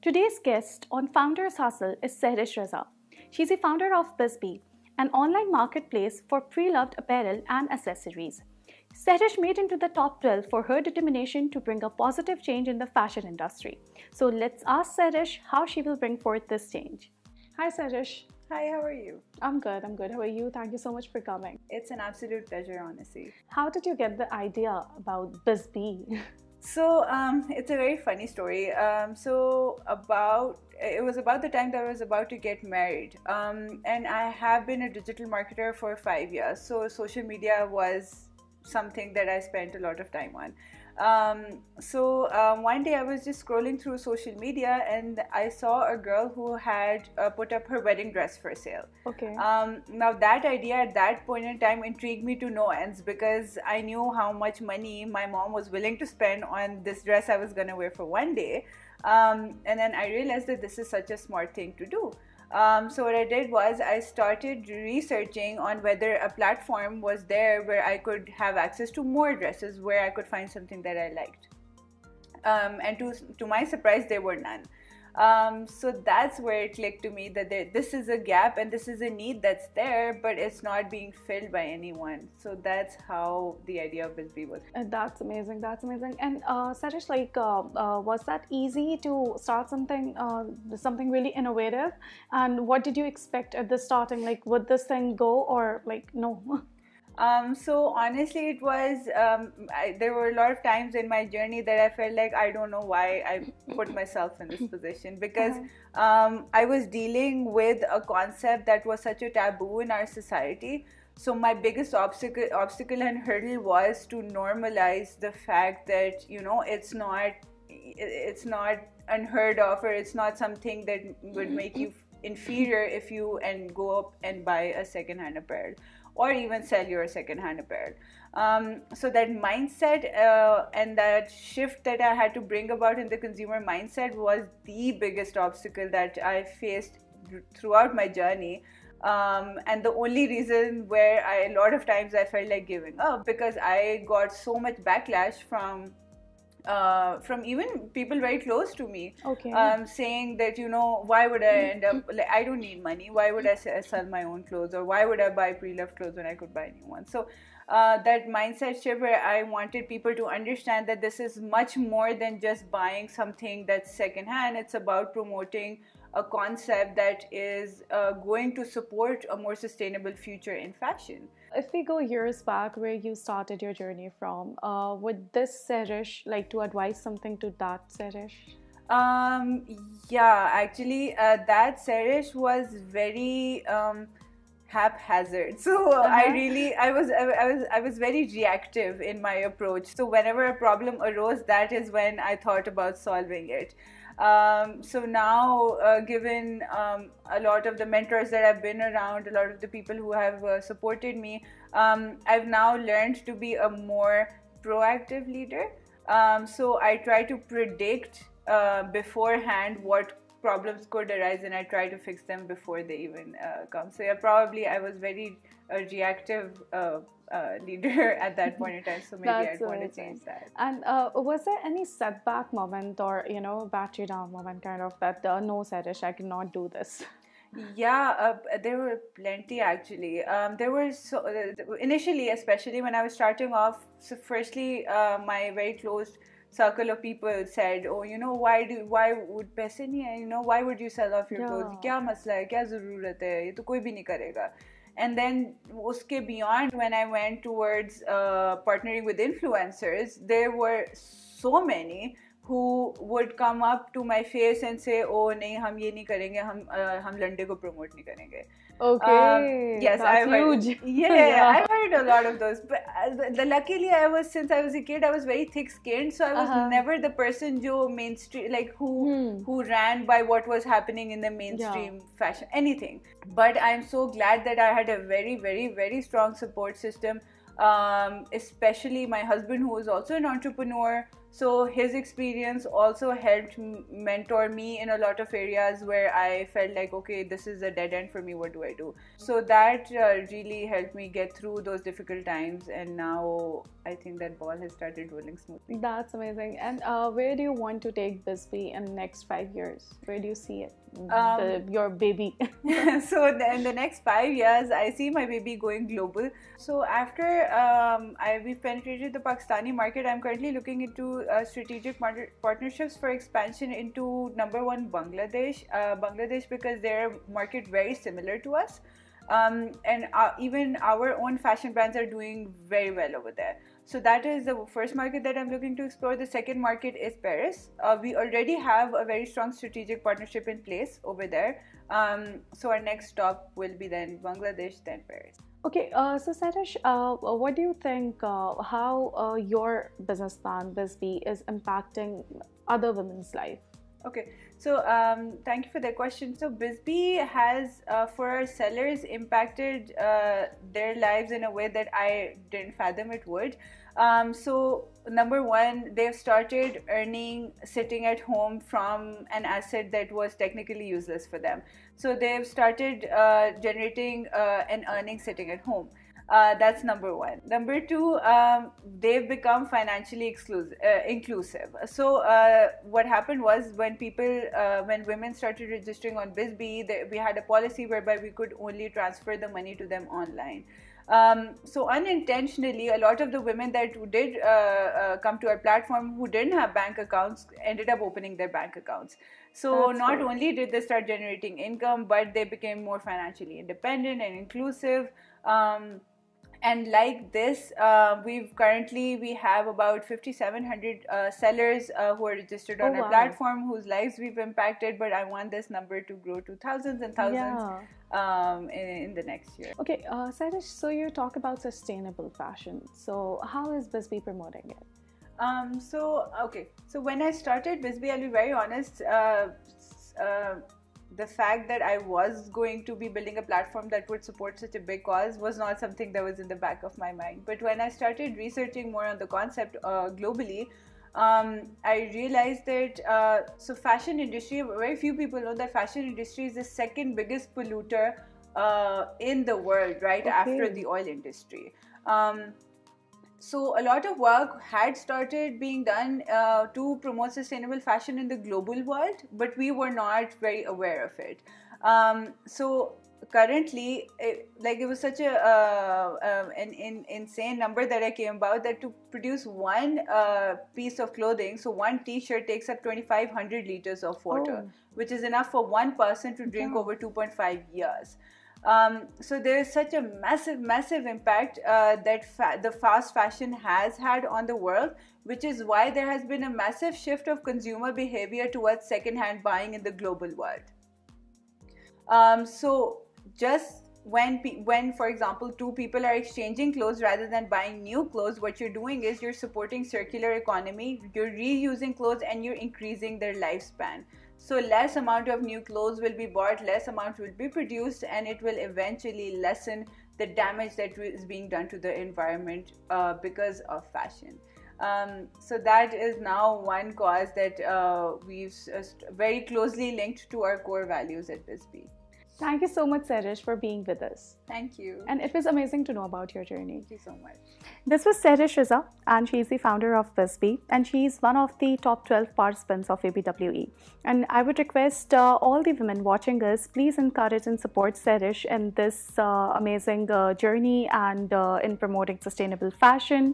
Today's guest on Founders Hustle is Sehrish Raza. She's the founder of Bisbee, an online marketplace for pre-loved apparel and accessories. Sehrish made into the top 12 for her determination to bring a positive change in the fashion industry. So let's ask Sehrish how she will bring forth this change. Hi Sehrish. Hi, how are you? I'm good. How are you? Thank you so much for coming. It's an absolute pleasure, honestly. How did you get the idea about Bisbee? So, it's a very funny story. It was about the time that I was about to get married. And I have been a digital marketer for 5 years. So social media was something that I spent a lot of time on. One day I was just scrolling through social media and I saw a girl who had put up her wedding dress for sale. Okay. Now that idea at that point in time intrigued me to no ends because I knew how much money my mom was willing to spend on this dress I was going to wear for one day. And then I realized that this is such a smart thing to do. So what I did was I started researching on whether a platform was there where I could have access to more dresses, where I could find something that I liked. And to my surprise, there were none. So that's where it clicked to me that this is a gap and this is a need that's there, but it's not being filled by anyone. So that's how the idea of Bisbee was. That's amazing. And Sehrish, was that easy to start something really innovative? And what did you expect at the starting? Like, would this thing go or no? So honestly, it was, there were a lot of times in my journey that I felt like I don't know why I put myself in this position because I was dealing with a concept that was such a taboo in our society. So my biggest obstacle and hurdle was to normalize the fact that, it's not unheard of, or it's not something that would make you inferior if you go up and buy a second-hand apparel, or even sell your second-hand apparel. So that mindset and that shift that I had to bring about in the consumer mindset was the biggest obstacle that I faced throughout my journey. And the only reason where a lot of times I felt like giving up, because I got so much backlash from even people very close to me, saying that, why would I end up, I don't need money, why would I sell my own clothes, or why would I buy pre-loved clothes when I could buy new ones? So that mindset shift where I wanted people to understand that this is much more than just buying something that's secondhand. It's about promoting a concept that is going to support a more sustainable future in fashion. If we go years back where you started your journey from, would this Sehrish like to advise something to that Sehrish? Yeah, actually, that Sehrish was very haphazard. So I was very reactive in my approach. So whenever a problem arose, that is when I thought about solving it. So now, given a lot of the mentors that I've been around, a lot of the people who have supported me, I've now learned to be a more proactive leader. So I try to predict beforehand what problems could arise, and I try to fix them before they even come. So yeah, probably I was very reactive leader at that point in time, so maybe I'd want to change that. And was there any setback moment or battery down moment kind of that no Sehrish, I cannot do this? Yeah, there were plenty actually. There were initially, especially when I was starting off. So firstly, my very close circle of people said, oh, why would paise nahi hai, why would you sell off your clothes, kya masla hai, kya zarurat hai, ye to koi bhi nahi karega. And then uske beyond, when I went towards partnering with influencers, there were so many who would come up to my face and say, oh nahi, hum ye nahi karenge, hum lande ko promote nahi karenge. Okay, yes, that's huge. Yeah, I heard a lot of those. But luckily, since I was a kid, I was very thick-skinned, so I was never the person jo mainstream, who ran by what was happening in the mainstream fashion, anything. But I'm so glad that I had a very, very, very strong support system. Especially my husband, who was also an entrepreneur, So his experience also helped mentor me in a lot of areas where I felt like, okay, this is a dead end for me, what do I do? So that really helped me get through those difficult times, and now I think that ball has started rolling smoothly. That's amazing. And where do you want to take Bisbee in the next 5 years? Where do you see it? Your baby. So in the next 5 years, I see my baby going global. So after we've penetrated the Pakistani market, I'm currently looking into strategic partnerships for expansion into number one, Bangladesh, because their market very similar to us. And even our own fashion brands are doing very well over there. So that is the first market that I'm looking to explore. The second market is Paris. We already have a very strong strategic partnership in place over there. So our next stop will be then Bangladesh, then Paris. Okay, so Satish, what do you think how your business plan, Bisbee, is impacting other women's life? Okay, so thank you for that question. So Bisbee has, for our sellers, impacted their lives in a way that I didn't fathom it would. So number one, they've started earning sitting at home from an asset that was technically useless for them. So they've started generating an earning sitting at home. That's number one. Number two, they've become financially inclusive. So what happened was when women started registering on Bisbee, we had a policy whereby we could only transfer the money to them online. So unintentionally, a lot of the women that did come to our platform who didn't have bank accounts ended up opening their bank accounts. So not only did they start generating income, but they became more financially independent and inclusive. And like this, we have about 5,700 sellers who are registered on our platform, whose lives we've impacted. But I want this number to grow to thousands and thousands in the next year. Okay, Satish, so you talk about sustainable fashion. So how is Bisbee promoting it? So when I started Bisbee, I'll be very honest, the fact that I was going to be building a platform that would support such a big cause was not something that was in the back of my mind. But when I started researching more on the concept globally, I realized that so fashion industry, very few people know that fashion industry is the second biggest polluter in the world, right after the oil industry. So a lot of work had started being done to promote sustainable fashion in the global world, but we were not very aware of it. So currently, it was such an insane number that I came about, that to produce one piece of clothing, so one t-shirt takes up 2,500 liters of water, which is enough for one person to drink over 2.5 years. So there is such a massive impact that the fast fashion has had on the world, which is why there has been a massive shift of consumer behavior towards second-hand buying in the global world. So just when, for example, two people are exchanging clothes rather than buying new clothes, what you're doing is you're supporting circular economy, you're reusing clothes, and you're increasing their lifespan. So less amount of new clothes will be bought, less amount will be produced, and it will eventually lessen the damage that is being done to the environment because of fashion. So that is now one cause that we've very closely linked to our core values at Bisbee. Thank you so much, Satish, for being with us. Thank you. And it was amazing to know about your journey. Thank you so much. This was Satish Riza, and she is the founder of Bisbee, and she is one of the top 12 participants of ABWE. And I would request all the women watching us, please encourage and support Satish in this amazing journey and in promoting sustainable fashion.